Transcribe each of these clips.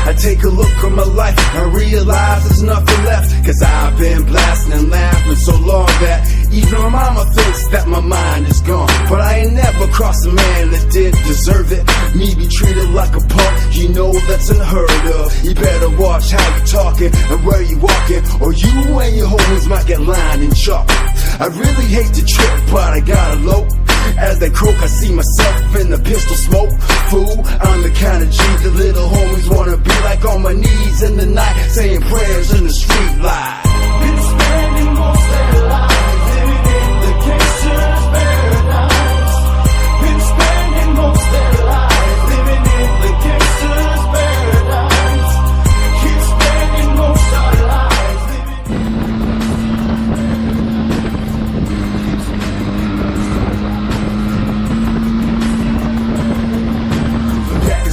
I take a look at my life and realize there's nothing left. Cause I've been blasting and laughing so long that even my mama thinks that my mind is gone. But I ain't never crossed a man that did deserve it. Me be treated like a punk, you know that's unheard of. You better watch how you talking and where you walking, or you and your homies might get lined in chalk. I really hate to trip, but I gotta low. As they croak, I see myself in the pistol smoke. Fool, I'm the kind of G the little homies wanna be like, on my knees in the night, saying prayers in the street light. Been spending most of their lives living in the gangster's paradise. Been spending most of their lives living in the gangster's paradise. Keep spending most of our lives living.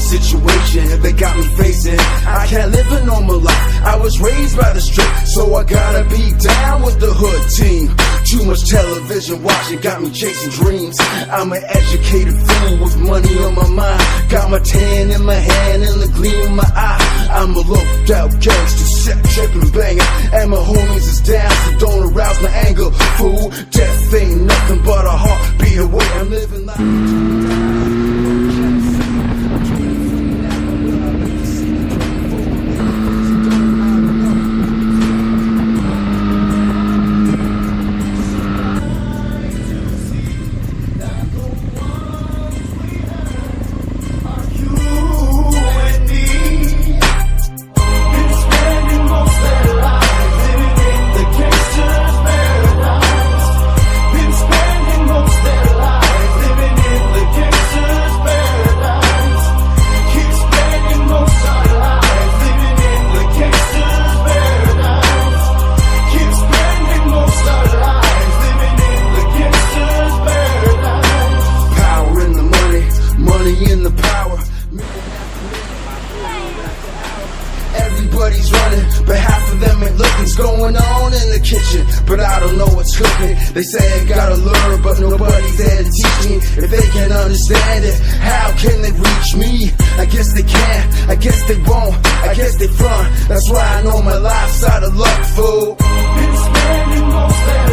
Situation they got me facing, I can't live a normal life. I was raised by the street, so I gotta be down with the hood team. Too much television watching got me chasing dreams. I'm an educated fool with money on my mind. Got my tan in my hand and the gleam in my eye. I'm a looked out gangster, set tripping banging, and my homies is down, so don't arouse my anger. Fool, death ain't nothing but a heartbeat away. I'm living life. Everybody's running, but half of them ain't looking's going on in the kitchen, but I don't know what's cooking. They say I gotta learn, but nobody's there to teach me. If they can't understand it, how can they reach me? I guess they can, I guess they won't, I guess they front. That's why I know my life's out of luck, fool. Been spending most of